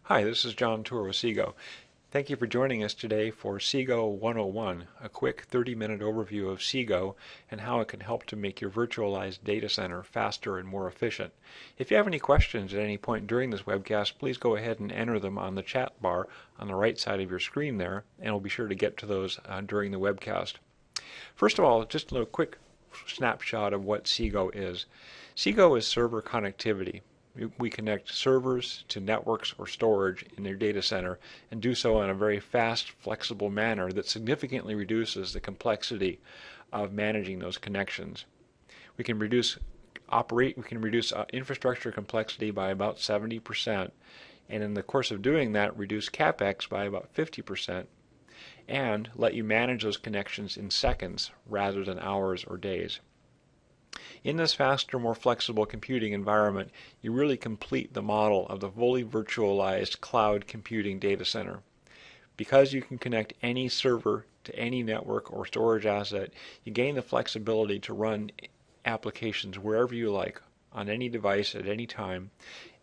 Hi, this is John Tour with Xsigo. Thank you for joining us today for Xsigo 101, a quick 30-minute overview of Xsigo and how it can help to make your virtualized data center faster and more efficient. If you have any questions at any point during this webcast, please go ahead and enter them on the chat bar on the right side of your screen there, and we'll be sure to get to those during the webcast. First of all, just a quick snapshot of what Xsigo is. Xsigo is server connectivity. We connect servers to networks or storage in their data center and do so in a very fast, flexible manner that significantly reduces the complexity of managing those connections. We can reduce infrastructure complexity by about 70%, and in the course of doing that, reduce CapEx by about 50%, and let you manage those connections in seconds rather than hours or days. In this faster, more flexible computing environment, you really complete the model of the fully virtualized cloud computing data center. Because you can connect any server to any network or storage asset, you gain the flexibility to run applications wherever you like, on any device at any time,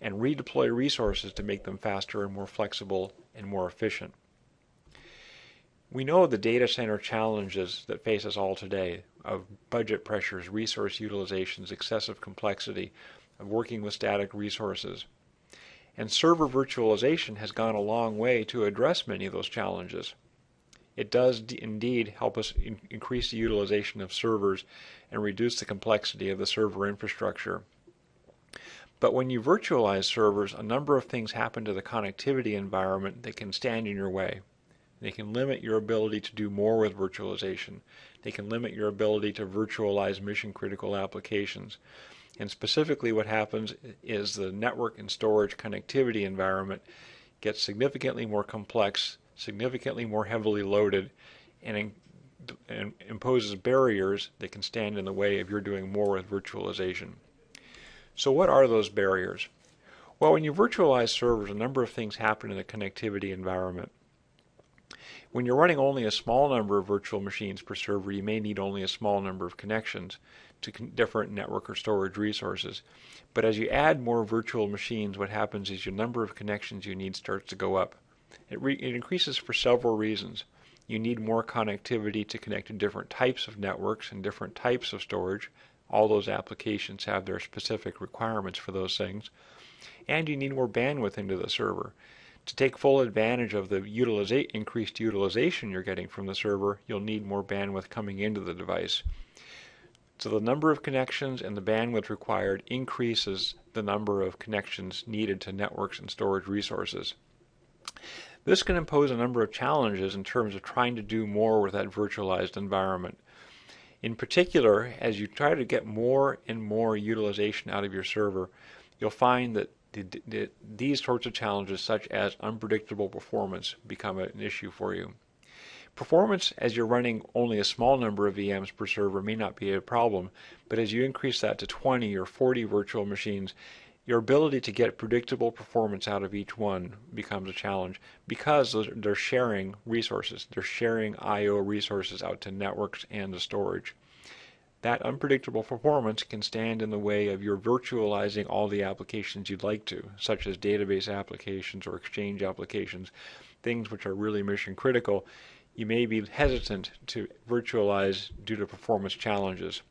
and redeploy resources to make them faster and more flexible and more efficient. We know the data center challenges that face us all today of budget pressures, resource utilizations, excessive complexity, of working with static resources. And server virtualization has gone a long way to address many of those challenges. It does indeed help us increase the utilization of servers and reduce the complexity of the server infrastructure. But when you virtualize servers, a number of things happen to the connectivity environment that can stand in your way. They can limit your ability to do more with virtualization. They can limit your ability to virtualize mission-critical applications. And specifically what happens is the network and storage connectivity environment gets significantly more complex, significantly more heavily loaded, and imposes barriers that can stand in the way of your doing more with virtualization. So what are those barriers? Well, when you virtualize servers, a number of things happen in the connectivity environment. When you're running only a small number of virtual machines per server, you may need only a small number of connections to different network or storage resources. But as you add more virtual machines, what happens is your number of connections you need starts to go up. It increases for several reasons. You need more connectivity to connect to different types of networks and different types of storage. All those applications have their specific requirements for those things. And you need more bandwidth into the server. To take full advantage of the increased utilization you're getting from the server, you'll need more bandwidth coming into the device. So the number of connections and the bandwidth required increases the number of connections needed to networks and storage resources. This can impose a number of challenges in terms of trying to do more with that virtualized environment. In particular, as you try to get more and more utilization out of your server, you'll find that these sorts of challenges, such as unpredictable performance, become an issue for you. Performance, as you're running only a small number of VMs per server, may not be a problem, but as you increase that to 20 or 40 virtual machines, your ability to get predictable performance out of each one becomes a challenge because they're sharing resources. They're sharing I/O resources out to networks and to storage. That unpredictable performance can stand in the way of your virtualizing all the applications you'd like to, such as database applications or Exchange applications, things which are really mission critical. You may be hesitant to virtualize due to performance challenges.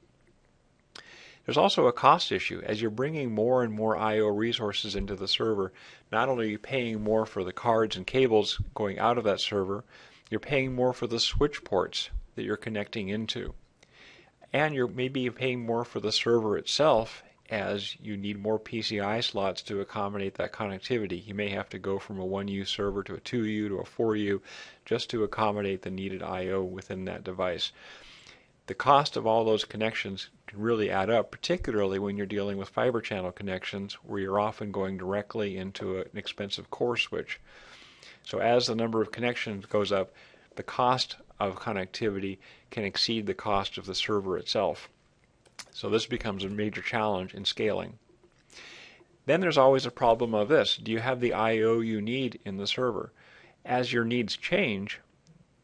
There's also a cost issue. As you're bringing more and more I/O resources into the server, not only are you paying more for the cards and cables going out of that server, you're paying more for the switch ports that you're connecting into. And you're maybe paying more for the server itself as you need more PCI slots to accommodate that connectivity. You may have to go from a 1U server to a 2U to a 4U just to accommodate the needed I/O within that device. The cost of all those connections can really add up, particularly when you're dealing with fiber channel connections where you're often going directly into an expensive core switch. So as the number of connections goes up, the cost of connectivity can exceed the cost of the server itself. So this becomes a major challenge in scaling. Then there's always a problem of this. Do you have the I/O you need in the server? As your needs change,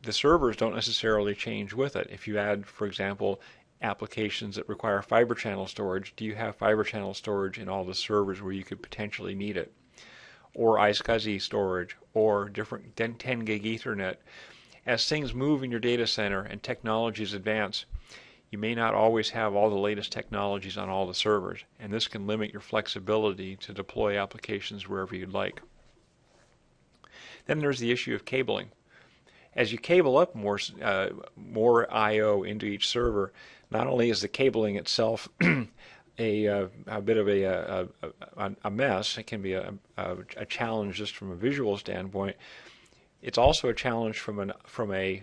the servers don't necessarily change with it. If you add, for example, applications that require fiber channel storage, do you have fiber channel storage in all the servers where you could potentially need it? or iSCSI storage, or different 10 gig Ethernet. As things move in your data center and technologies advance, you may not always have all the latest technologies on all the servers, and this can limit your flexibility to deploy applications wherever you'd like. Then there's the issue of cabling. As you cable up more I/O into each server, not only is the cabling itself a bit of a mess, it can be a challenge just from a visual standpoint. It's also a challenge from a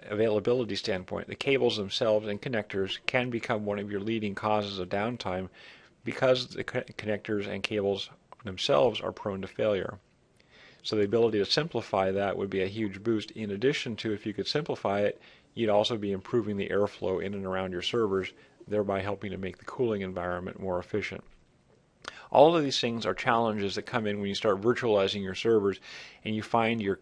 availability standpoint. The cables themselves and connectors can become one of your leading causes of downtime because the connectors and cables themselves are prone to failure. So the ability to simplify that would be a huge boost. In addition to, if you could simplify it, you'd also be improving the airflow in and around your servers, thereby helping to make the cooling environment more efficient. All of these things are challenges that come in when you start virtualizing your servers and you find your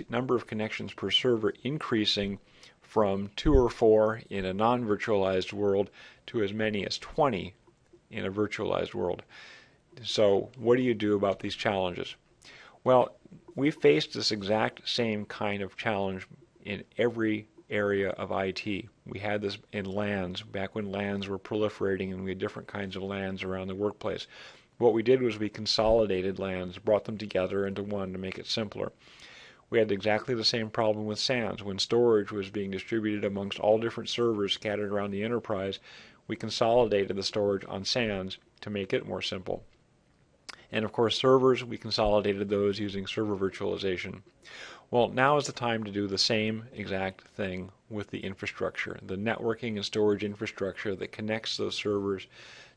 number of connections per server increasing from 2 or 4 in a non-virtualized world to as many as 20 in a virtualized world. So what do you do about these challenges? Well, we faced this exact same kind of challenge in every area of IT. We had this in LANs, back when LANs were proliferating and we had different kinds of LANs around the workplace. What we did was we consolidated LANs, brought them together into one to make it simpler. We had exactly the same problem with SANs. When storage was being distributed amongst all different servers scattered around the enterprise, we consolidated the storage on SANs to make it more simple. And of course, servers, we consolidated those using server virtualization. Well, now is the time to do the same exact thing with the infrastructure, the networking and storage infrastructure that connects those servers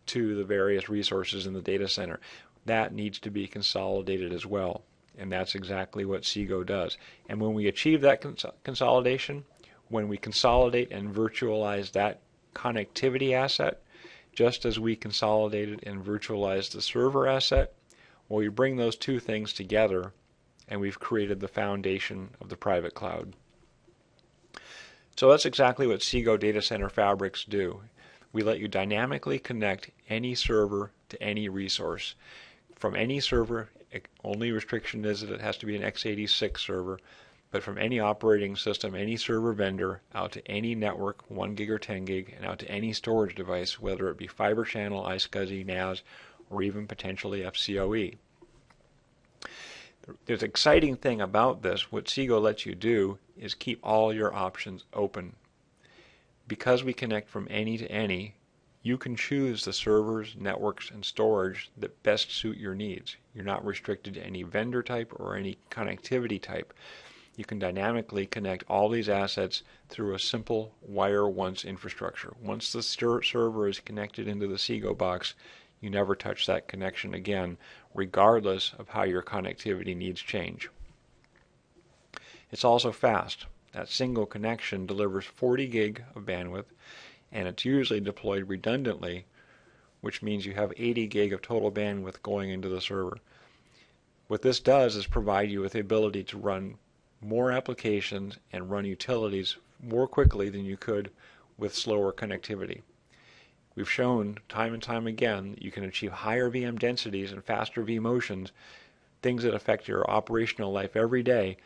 to the various resources in the data center. That needs to be consolidated as well, and that's exactly what Xsigo does. And when we achieve that consolidation, when we consolidate and virtualize that connectivity asset, just as we consolidated and virtualized the server asset, well, we bring those two things together and we've created the foundation of the private cloud. So that's exactly what Xsigo data center fabrics do. We let you dynamically connect any server to any resource. From any server, only restriction is that it has to be an x86 server, but from any operating system, any server vendor, out to any network, 1 gig or 10 gig, and out to any storage device, whether it be fiber channel, iSCSI, NAS, or even potentially FCOE. There's an exciting thing about this. What Xsigo lets you do is keep all your options open. Because we connect from any to any, you can choose the servers, networks, and storage that best suit your needs. You're not restricted to any vendor type or any connectivity type. You can dynamically connect all these assets through a simple wire once infrastructure. Once the server is connected into the Xsigo box, you never touch that connection again, regardless of how your connectivity needs change. It's also fast. That single connection delivers 40 gig of bandwidth, and it's usually deployed redundantly, which means you have 80 gig of total bandwidth going into the server. What this does is provide you with the ability to run more applications and run utilities more quickly than you could with slower connectivity. We've shown time and time again that you can achieve higher VM densities and faster vMotions, things that affect your operational life every day,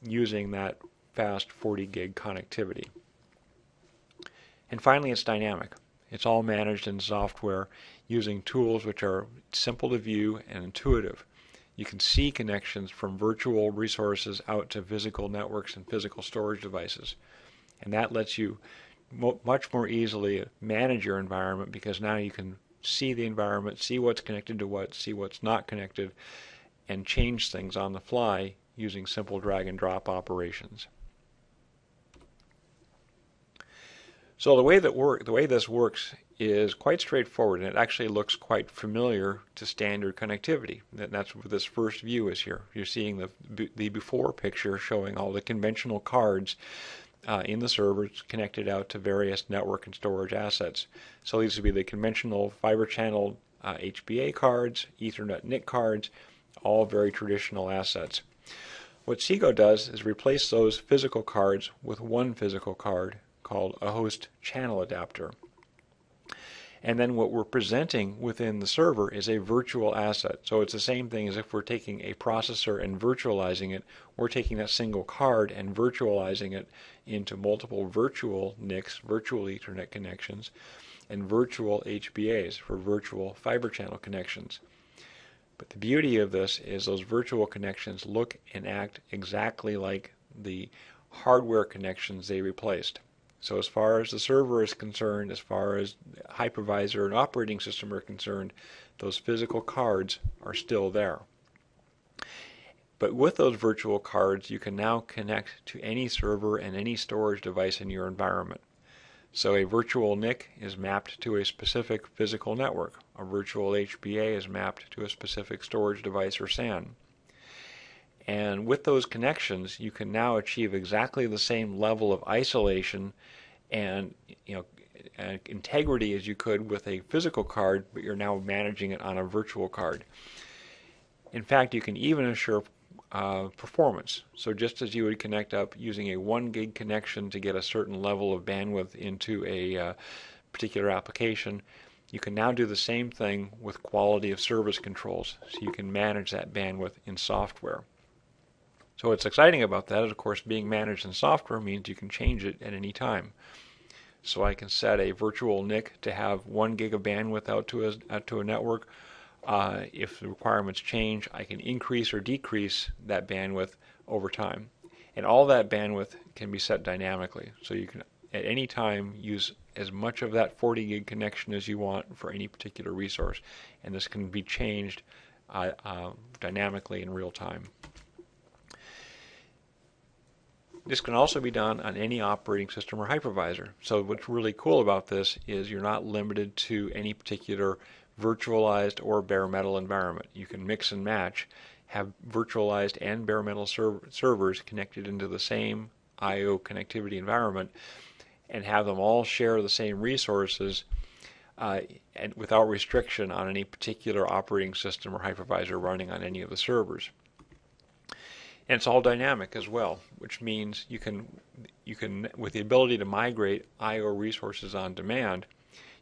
using that fast 40 gig connectivity. And finally, it's dynamic. It's all managed in software using tools which are simple to view and intuitive. You can see connections from virtual resources out to physical networks and physical storage devices. And that lets you much more easily manage your environment, because now you can see the environment, see what's connected to what, see what's not connected, and change things on the fly using simple drag and drop operations. So the way this works is quite straightforward, and it actually looks quite familiar to standard connectivity. That's what this first view is here. You're seeing the before picture showing all the conventional cards in the servers connected out to various network and storage assets. So these would be the conventional fiber channel HBA cards, Ethernet NIC cards, all very traditional assets. What Xsigo does is replace those physical cards with one physical card called a host channel adapter. And then what we're presenting within the server is a virtual asset. So it's the same thing as if we're taking a processor and virtualizing it. We're taking that single card and virtualizing it into multiple virtual NICs, virtual Ethernet connections, and virtual HBAs for virtual fiber channel connections. But the beauty of this is those virtual connections look and act exactly like the hardware connections they replaced. So as far as the server is concerned, as far as hypervisor and operating system are concerned, those physical cards are still there. But with those virtual cards, you can now connect to any server and any storage device in your environment. So a virtual NIC is mapped to a specific physical network. A virtual HBA is mapped to a specific storage device or SAN. And with those connections, you can now achieve exactly the same level of isolation and integrity as you could with a physical card, but you're now managing it on a virtual card. In fact, you can even assure performance. So just as you would connect up using a 1 gig connection to get a certain level of bandwidth into a particular application, you can now do the same thing with quality of service controls. So you can manage that bandwidth in software. So what's exciting about that is, of course, being managed in software means you can change it at any time. So I can set a virtual NIC to have 1 gig of bandwidth out to a network. If the requirements change, I can increase or decrease that bandwidth over time. And all that bandwidth can be set dynamically. So you can, at any time, use as much of that 40 gig connection as you want for any particular resource. And this can be changed dynamically in real time. This can also be done on any operating system or hypervisor. So what's really cool about this is you're not limited to any particular virtualized or bare metal environment. You can mix and match, have virtualized and bare metal servers connected into the same I/O connectivity environment, and have them all share the same resources and without restriction on any particular operating system or hypervisor running on any of the servers. And it's all dynamic as well, which means you can, with the ability to migrate I/O resources on demand,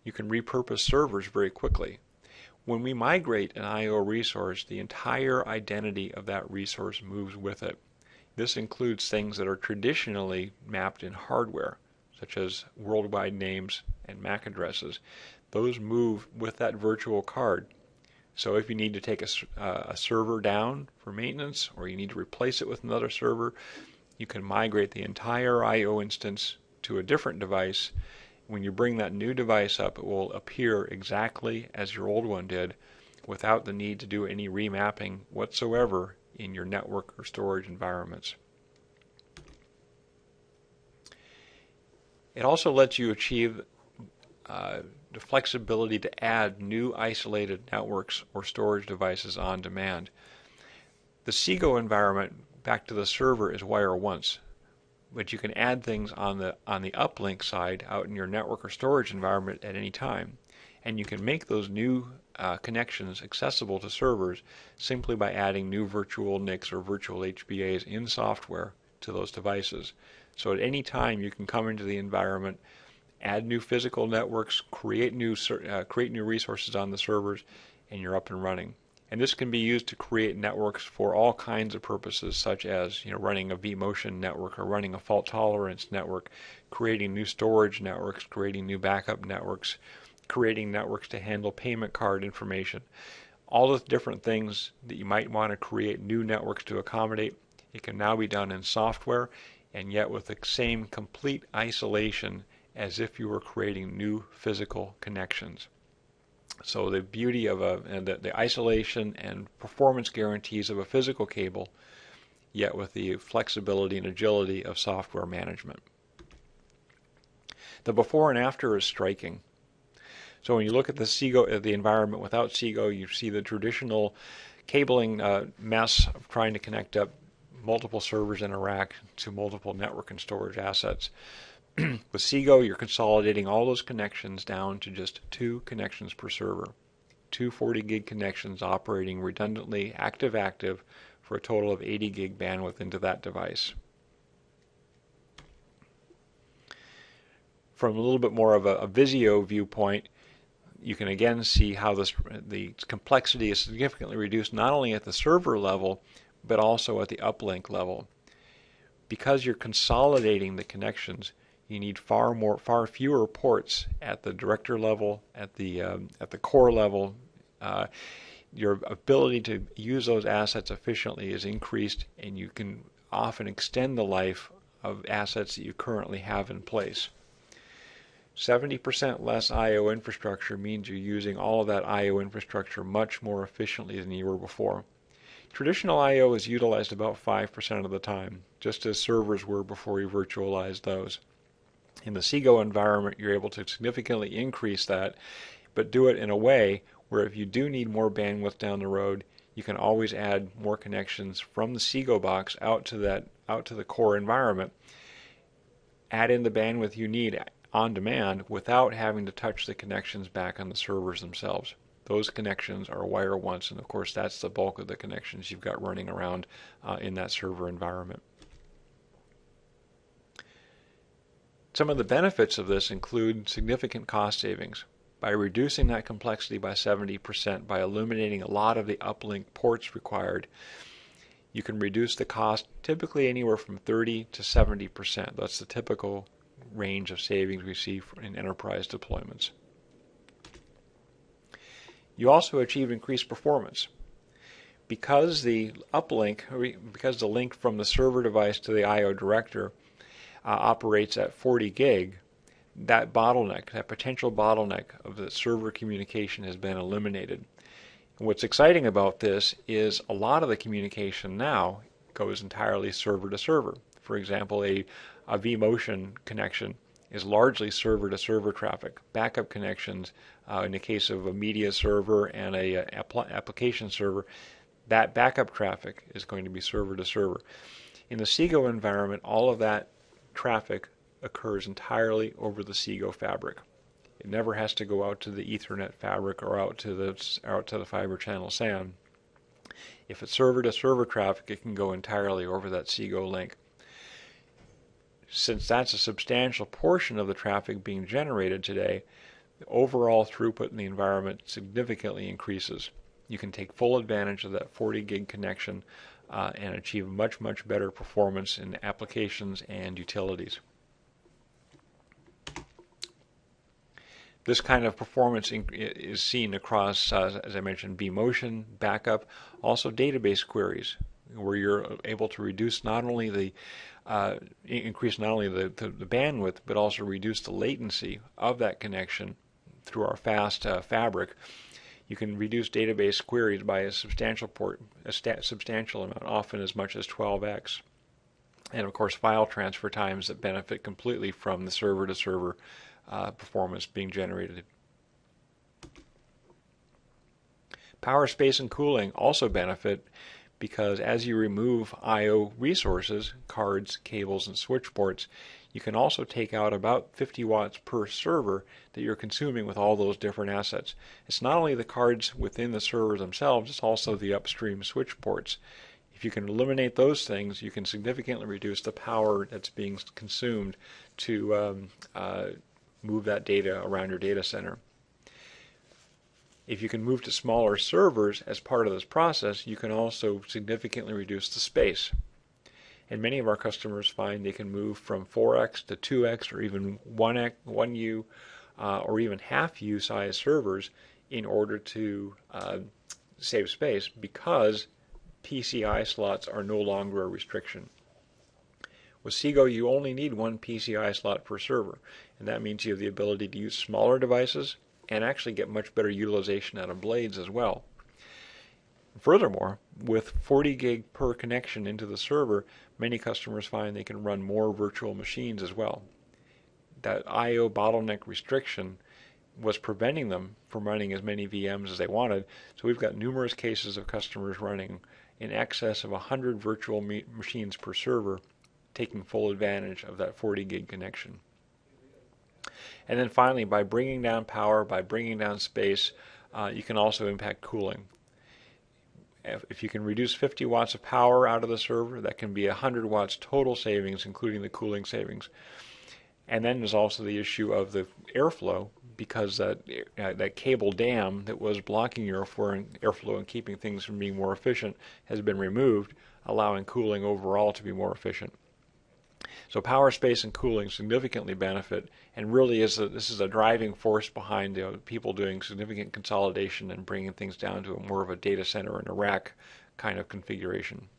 you can repurpose servers very quickly. When we migrate an I/O resource, the entire identity of that resource moves with it. This includes things that are traditionally mapped in hardware, such as worldwide names and MAC addresses. Those move with that virtual card. So if you need to take a server down for maintenance, or you need to replace it with another server, you can migrate the entire I/O instance to a different device. When you bring that new device up, it will appear exactly as your old one did without the need to do any remapping whatsoever in your network or storage environments. It also lets you achieve the flexibility to add new isolated networks or storage devices on demand. The Xsigo environment back to the server is wire once, but you can add things on the uplink side out in your network or storage environment at any time. And you can make those new connections accessible to servers simply by adding new virtual NICs or virtual HBAs in software to those devices. So at any time you can come into the environment, add new physical networks, create new resources on the servers, and you're up and running. And this can be used to create networks for all kinds of purposes, such as running a vMotion network or running a fault tolerance network, creating new storage networks, creating new backup networks, creating networks to handle payment card information. All the different things that you might want to create new networks to accommodate, it can now be done in software, and yet with the same complete isolation as if you were creating new physical connections. So the beauty of the isolation and performance guarantees of a physical cable, yet with the flexibility and agility of software management. The before and after is striking. So when you look at the environment without Xsigo, you see the traditional cabling mess of trying to connect up multiple servers in a rack to multiple network and storage assets. With Xsigo, you're consolidating all those connections down to just 2 connections per server. 2 40 gig connections operating redundantly active for a total of 80 gig bandwidth into that device. From a little bit more of a Visio viewpoint, you can again see how the complexity is significantly reduced not only at the server level, but also at the uplink level. Because you're consolidating the connections, you need far fewer ports at the director level, at the core level. Your ability to use those assets efficiently is increased, and you can often extend the life of assets that you currently have in place. 70% less I/O infrastructure means you're using all of that I/O infrastructure much more efficiently than you were before. Traditional I/O is utilized about 5% of the time, just as servers were before we virtualized those. In the Xsigo environment, you're able to significantly increase that, but do it in a way where if you do need more bandwidth down the road, you can always add more connections from the Xsigo box out to the core environment. Add in the bandwidth you need on demand without having to touch the connections back on the servers themselves. Those connections are wire once, and of course that's the bulk of the connections you've got running around in that server environment. Some of the benefits of this include significant cost savings. By reducing that complexity by 70%, by eliminating a lot of the uplink ports required, you can reduce the cost typically anywhere from 30 to 70%. That's the typical range of savings we see in enterprise deployments. You also achieve increased performance. Because the link from the server device to the I/O director operates at 40 gig, that potential bottleneck of the server communication has been eliminated. And what's exciting about this is a lot of the communication now goes entirely server to server. For example, a vMotion connection is largely server to server traffic. Backup connections, in the case of a media server and a application server, that backup traffic is going to be server to server. In the Xsigo environment, all of that traffic occurs entirely over the Xsigo fabric. It never has to go out to the Ethernet fabric or out to the fiber channel SAN. If it's server to server traffic, it can go entirely over that Xsigo link. Since that's a substantial portion of the traffic being generated today, the overall throughput in the environment significantly increases. You can take full advantage of that 40 gig connection and achieve much, much better performance in applications and utilities. This kind of performance is seen across, as I mentioned, vMotion, backup, also database queries, where you're able to reduce increase not only the bandwidth, but also reduce the latency of that connection through our fast fabric. You can reduce database queries by a substantial amount, often as much as 12x. And of course, file transfer times that benefit completely from the server to server performance being generated. Power, space, and cooling also benefit because as you remove I/O resources, cards, cables, and switch ports, you can also take out about 50 watts per server that you're consuming with all those different assets. It's not only the cards within the server themselves, it's also the upstream switch ports. If you can eliminate those things, you can significantly reduce the power that's being consumed to move that data around your data center. If you can move to smaller servers as part of this process, you can also significantly reduce the space. And many of our customers find they can move from 4x to 2x or even 1U or even half U size servers in order to save space because PCI slots are no longer a restriction. With Xsigo, you only need one PCI slot per server, and that means you have the ability to use smaller devices and actually get much better utilization out of blades as well. Furthermore, with 40 gig per connection into the server, many customers find they can run more virtual machines as well. That I/O bottleneck restriction was preventing them from running as many VMs as they wanted, so we've got numerous cases of customers running in excess of 100 virtual machines per server, taking full advantage of that 40 gig connection. And then finally, by bringing down power, by bringing down space, you can also impact cooling. If you can reduce 50 watts of power out of the server, that can be 100 watts total savings, including the cooling savings. And then there's also the issue of the airflow. because that cable dam that was blocking your airflow and keeping things from being more efficient has been removed, allowing cooling overall to be more efficient. So power, space, and cooling significantly benefit, and really this is a driving force behind people doing significant consolidation and bringing things down to more of a data center and a rack kind of configuration.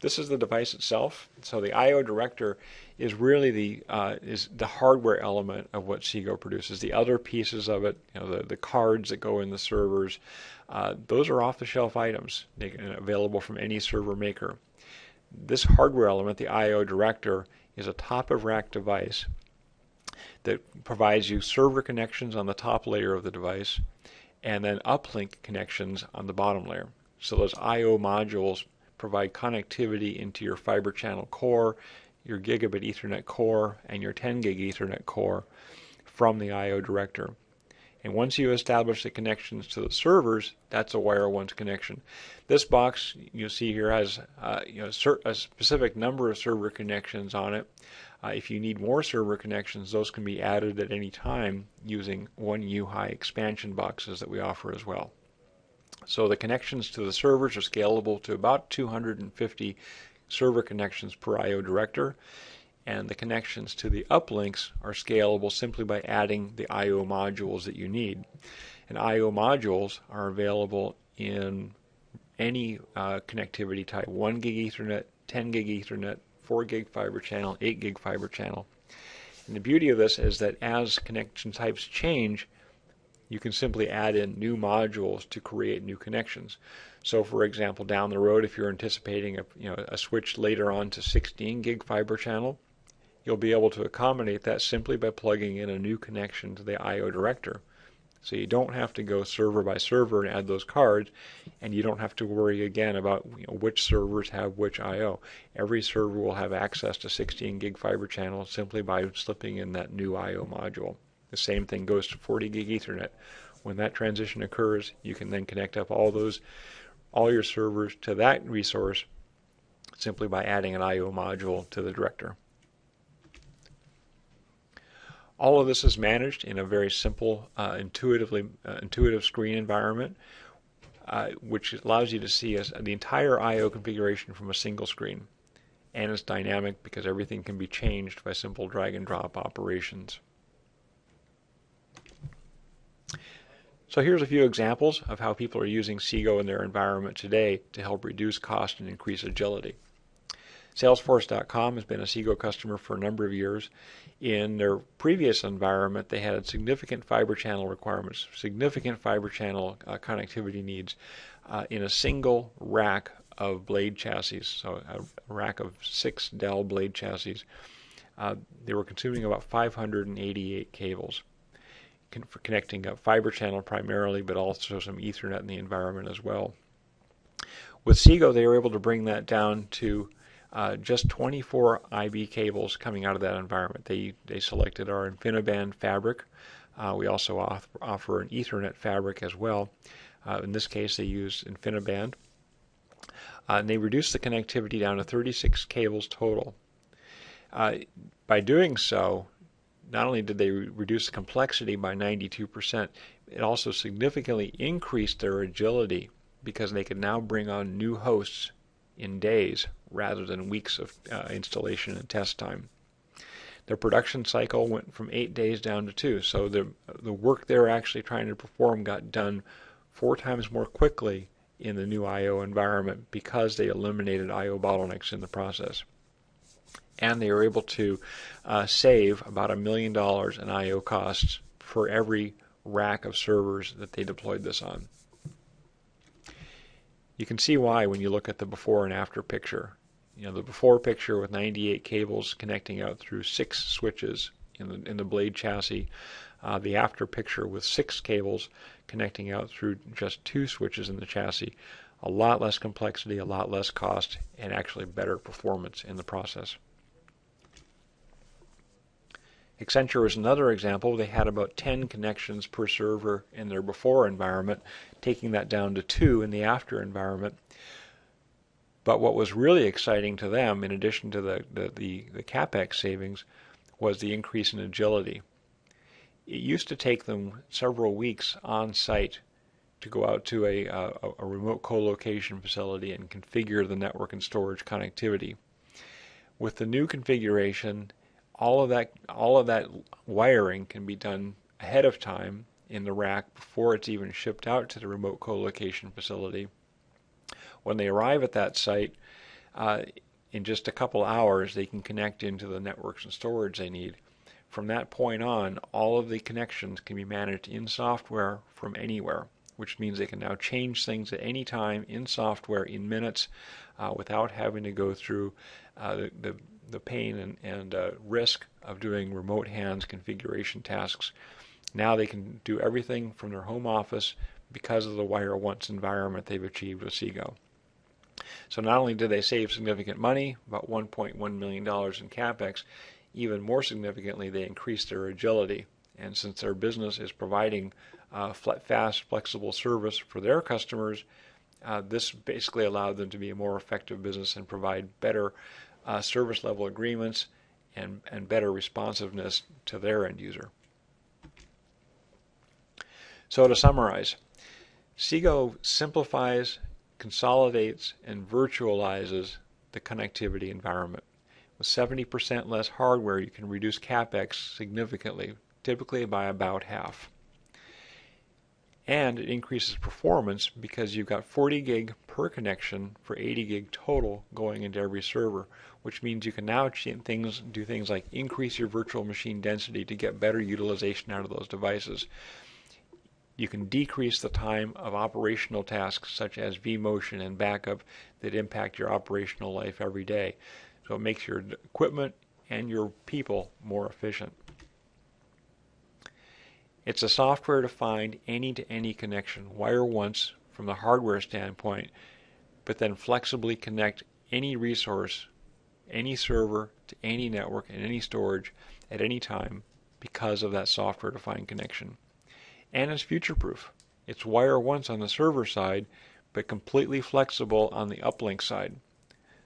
This is the device itself. So the I/O director is really the hardware element of what Xsigo produces. The other pieces of it, the cards that go in the servers, those are off-the-shelf items available from any server maker. This hardware element, the I/O director, is a top-of-rack device that provides you server connections on the top layer of the device and then uplink connections on the bottom layer. So those I/O modules provide connectivity into your fiber channel core, your gigabit Ethernet core, and your 10 gig Ethernet core from the I/O director. And once you establish the connections to the servers, that's a wire once connection. This box you see here has a specific number of server connections on it. If you need more server connections, those can be added at any time using 1U-high expansion boxes that we offer as well. So the connections to the servers are scalable to about 250 server connections per I/O director, and the connections to the uplinks are scalable simply by adding the I/O modules that you need. And I/O modules are available in any connectivity type: 1 gig Ethernet, 10 gig Ethernet, 4 gig fiber channel, 8 gig fiber channel. And the beauty of this is that as connection types change, you can simply add in new modules to create new connections. So for example, down the road, if you're anticipating a switch later on to 16 gig fiber channel, you'll be able to accommodate that simply by plugging in a new connection to the I/O director. So you don't have to go server by server and add those cards, and you don't have to worry again about which servers have which I/O. Every server will have access to 16 gig fiber channel simply by slipping in that new I/O module. The same thing goes to 40 gig Ethernet. When that transition occurs, you can then connect up all your servers to that resource simply by adding an I/O module to the director. All of this is managed in a very simple, intuitive screen environment, which allows you to see the entire I/O configuration from a single screen. And it's dynamic because everything can be changed by simple drag and drop operations. So here's a few examples of how people are using Xsigo in their environment today to help reduce cost and increase agility. Salesforce.com has been a Xsigo customer for a number of years. In their previous environment, they had significant fiber channel requirements, significant fiber channel connectivity needs in a single rack of blade chassis, so a rack of 6 Dell blade chassis. They were consuming about 588 cables for connecting up fiber channel primarily, but also some Ethernet in the environment as well. With Xsigo, they were able to bring that down to just 24 IB cables coming out of that environment. They selected our InfiniBand fabric. We also offer an Ethernet fabric as well. In this case, they used InfiniBand. And they reduced the connectivity down to 36 cables total. By doing so, not only did they reduce the complexity by 92%, it also significantly increased their agility because they could now bring on new hosts in days rather than weeks of installation and test time. Their production cycle went from 8 days down to 2, so the work they're actually trying to perform got done 4 times more quickly in the new I/O environment because they eliminated I/O bottlenecks in the process. And they were able to save about $1 million in I/O costs for every rack of servers that they deployed this on. You can see why when you look at the before and after picture. The before picture with 98 cables connecting out through 6 switches in the blade chassis. The after picture with 6 cables connecting out through just 2 switches in the chassis. A lot less complexity, a lot less cost, and actually better performance in the process. Accenture is another example. They had about 10 connections per server in their before environment, taking that down to 2 in the after environment. But what was really exciting to them, in addition to the CapEx savings, was the increase in agility. It used to take them several weeks on site to go out to a remote co-location facility and configure the network and storage connectivity. With the new configuration, all of that wiring can be done ahead of time in the rack before it's even shipped out to the remote co-location facility. When they arrive at that site, in just a couple hours, they can connect into the networks and storage they need. From that point on, all of the connections can be managed in software from anywhere, which means they can now change things at any time in software in minutes without having to go through the pain and risk of doing remote hands configuration tasks. Now they can do everything from their home office because of the Wire Once environment they've achieved with Xsigo. So not only did they save significant money, about $1.1 million in CapEx, even more significantly, they increased their agility. And since their business is providing fast, flexible service for their customers, this basically allowed them to be a more effective business and provide better service level agreements and better responsiveness to their end user. So to summarize, Xsigo simplifies, consolidates, and virtualizes the connectivity environment. With 70% less hardware, you can reduce CapEx significantly, typically by about half. And it increases performance because you've got 40 gig per connection for 80 gig total going into every server, which means you can now do things like increase your virtual machine density to get better utilization out of those devices. You can decrease the time of operational tasks such as vMotion and backup that impact your operational life every day. So it makes your equipment and your people more efficient. It's a software-defined any-to-any connection, wire once from the hardware standpoint, but then flexibly connect any resource, any server, to any network and any storage at any time because of that software-defined connection. And it's future-proof. It's wire once on the server side, but completely flexible on the uplink side.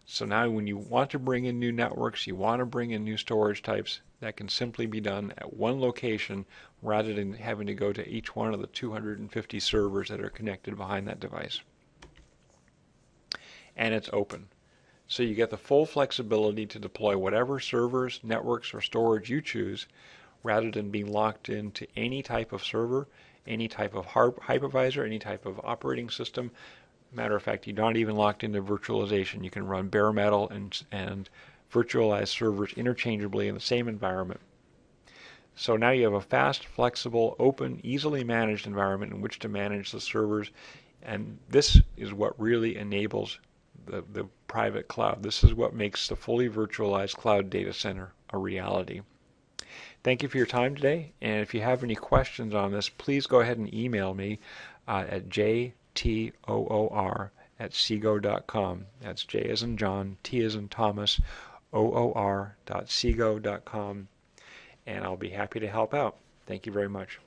So now when you want to bring in new networks, you want to bring in new storage types, that can simply be done at one location rather than having to go to each one of the 250 servers that are connected behind that device. And it's open. So you get the full flexibility to deploy whatever servers, networks, or storage you choose rather than being locked into any type of server, any type of hypervisor, any type of operating system. Matter of fact, you're not even locked into virtualization. You can run bare metal and virtualized servers interchangeably in the same environment. So now you have a fast, flexible, open, easily managed environment in which to manage the servers, and this is what really enables the private cloud. This is what makes the fully virtualized cloud data center a reality. Thank you for your time today, and if you have any questions on this, please go ahead and email me at jtoor@xsigo.com. That's J as in John, T as in Thomas, oor.xsigo.com, and I'll be happy to help out. Thank you very much.